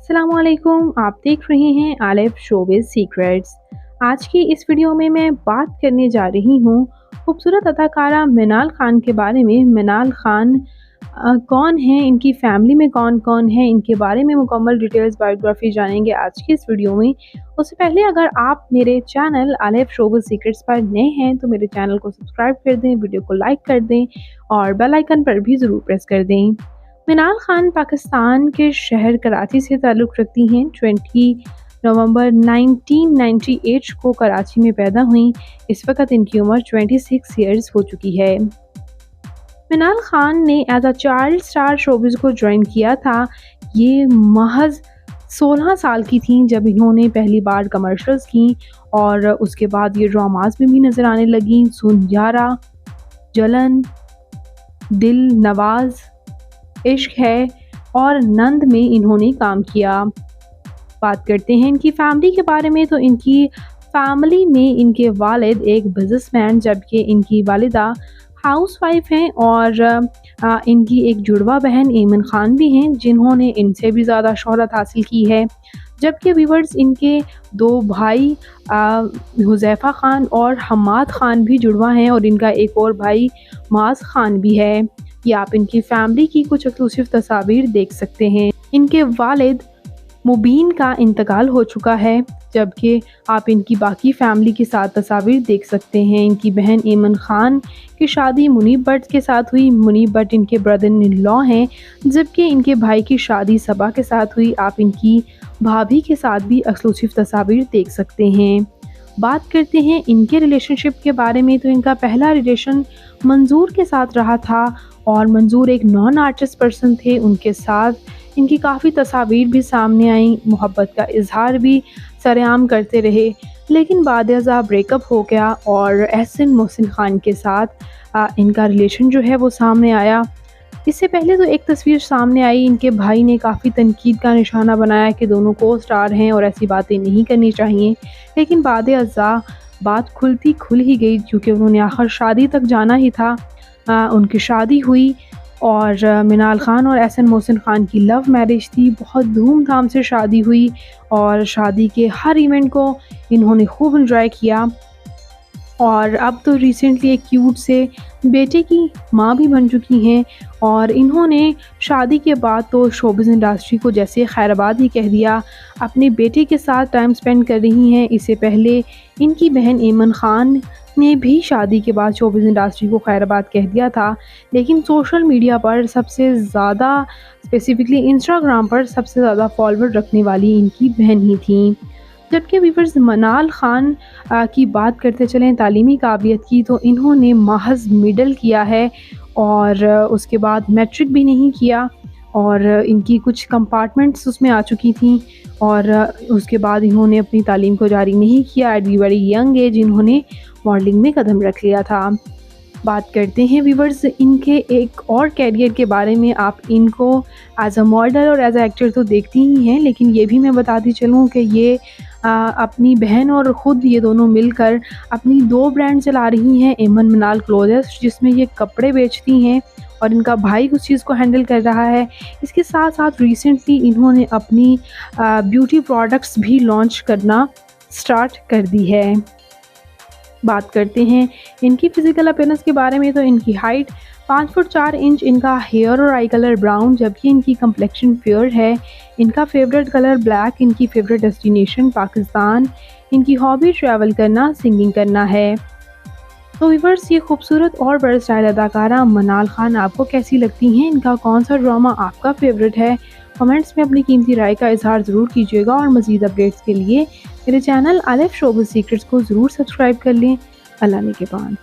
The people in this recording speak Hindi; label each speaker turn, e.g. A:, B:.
A: अस्सलामुअलैकुम, आप देख रहे हैं आलिफ शोबिज़ सीक्रेट्स। आज की इस वीडियो में मैं बात करने जा रही हूँ खूबसूरत अदाकारा मिनाल खान के बारे में। मिनाल खान कौन हैं, इनकी फैमिली में कौन-कौन है, इनके बारे में मुकम्मल डिटेल्स बायोग्राफी जानेंगे आज की इस वीडियो में। उससे पहले अगर आप मेरे चैनल आलिफ शोबिज़ सीक्रेट्स पर नए हैं तो मेरे चैनल को सब्सक्राइब कर दें, वीडियो को लाइक कर दें और बेल आइकन पर भी ज़रूर प्रेस कर दें। मिनाल खान पाकिस्तान के शहर कराची से ताल्लुक़ रखती हैं। 20 नवंबर 1998 को कराची में पैदा हुईं। इस वक्त इनकी उम्र 26 ईयर्स हो चुकी है। मिनाल खान ने as a child star showbiz को ज्वाइन किया था। ये महज 16 साल की थीं जब इन्होंने पहली बार कमर्शियल्स की और उसके बाद ये ड्रामास में भी नज़र आने लगीं। सुनयारा, जलन, दिल नवाज़, इश्क है और नंद में इन्होंने काम किया। बात करते हैं इनकी फैमिली के बारे में तो इनकी फैमिली में इनके वालिद एक बिजनेसमैन जबकि इनकी वालिदा हाउसवाइफ हैं और इनकी एक जुड़वा बहन ईमन खान भी हैं जिन्होंने इनसे भी ज़्यादा शोहरत हासिल की है। जबकि व्यूअर्स इनके दो भाई हुज़ैफ़ा खान और हम्माद खान भी जुड़वा हैं और इनका एक और भाई माज़ खान भी है। ये आप इनकी फैमिली की कुछ एक्सक्लूसिव तस्वीर देख सकते हैं। इनके वालिद मुबीन का इंतकाल हो चुका है जबकि आप इनकी बाकी फैमिली के साथ तस्वीर देख सकते हैं। इनकी बहन ईमन खान की शादी मुनीब भट्ट के साथ हुई। मुनीब भट्ट इनके ब्रदर इन लॉ हैं जबकि इनके भाई की शादी सबा के साथ हुई। आप इनकी भाभी के साथ भी एक्सक्लूसिव तस्वीर देख सकते हैं। बात करते हैं इनके रिलेशनशिप के बारे में तो इनका पहला रिलेशन मंजूर के साथ रहा था और मंजूर एक नॉन आर्टिस्ट पर्सन थे। उनके साथ इनकी काफ़ी तस्वीर भी सामने आई, मोहब्बत का इजहार भी सरेआम करते रहे, लेकिन बाद-ए-ज़ा ब्रेकअप हो गया और एहसन मोहसिन खान के साथ इनका रिलेशन जो है वो सामने आया। इससे पहले तो एक तस्वीर सामने आई, इनके भाई ने काफ़ी तनकीद का निशाना बनाया कि दोनों को स्टार हैं और ऐसी बातें नहीं करनी चाहिए, लेकिन बाद-ए-ज़ा बात खुलती खुल ही गई क्योंकि उन्होंने आखिर शादी तक जाना ही था। उनकी शादी हुई और मिनाल खान और एहसन मोहसिन खान की लव मैरिज थी। बहुत धूमधाम से शादी हुई और शादी के हर इवेंट को इन्होंने खूब एंजॉय किया और अब तो रिसेंटली एक क्यूट से बेटे की माँ भी बन चुकी हैं और इन्होंने शादी के बाद तो शोबिज़ इंडस्ट्री को जैसे खैराबाद ही कह दिया, अपने बेटे के साथ टाइम स्पेंड कर रही हैं। इससे पहले इनकी बहन ईमन खान ने भी शादी के बाद शोबिज़ इंडस्ट्री को खैराबाद कह दिया था, लेकिन सोशल मीडिया पर सबसे ज़्यादा स्पेसिफिकली इंस्टाग्राम पर सबसे ज़्यादा फॉलोअर रखने वाली इनकी बहन ही थी। जबकि व्यूअर्स मिनाल खान की बात करते चलें तालीमी काबिलियत की तो इन्होंने महज मिडल किया है और उसके बाद मैट्रिक भी नहीं किया और इनकी कुछ कंपार्टमेंट्स उसमें आ चुकी थी और उसके बाद इन्होंने अपनी तालीम को जारी नहीं किया। At the very young age इन्होंने मॉडलिंग में कदम रख लिया था। बात करते हैं व्यूअर्स इनके एक और कैरियर के बारे में। आप इनको एज अ मॉडल और एज अ एक्टर तो देखती ही हैं, लेकिन ये भी मैं बताती चलूँ कि ये अपनी बहन और ख़ुद ये दोनों मिलकर अपनी 2 ब्रांड चला रही हैं, एमन मिनाल क्लोथ्स जिसमें ये कपड़े बेचती हैं और इनका भाई उस चीज़ को हैंडल कर रहा है। इसके साथ साथ रिसेंटली इन्होंने अपनी ब्यूटी प्रोडक्ट्स भी लॉन्च करना स्टार्ट कर दी है। बात करते हैं इनकी फ़िज़िकल अपीयरेंस के बारे में तो इनकी हाइट 5 फुट 4 इंच, इनका हेयर और आई कलर ब्राउन जबकि इनकी कम्प्लेक्शन फेयर है। इनका फेवरेट कलर ब्लैक, इनकी फेवरेट डेस्टिनेशन पाकिस्तान, इनकी हॉबी ट्रैवल करना, सिंगिंग करना है। तो व्यूअर्स ये खूबसूरत और वर्सटाइल अदाकारा मिनाल खान आपको कैसी लगती हैं? इनका कौन सा ड्रामा आपका फेवरेट है? कमेंट्स में अपनी कीमती राय का इजहार ज़रूर कीजिएगा और मज़ीद अपडेट्स के लिए मेरे चैनल आलिफ शोबिज़ सीक्रेट्स को ज़रूर सब्सक्राइब कर लें। अल्लाह ने के बाद।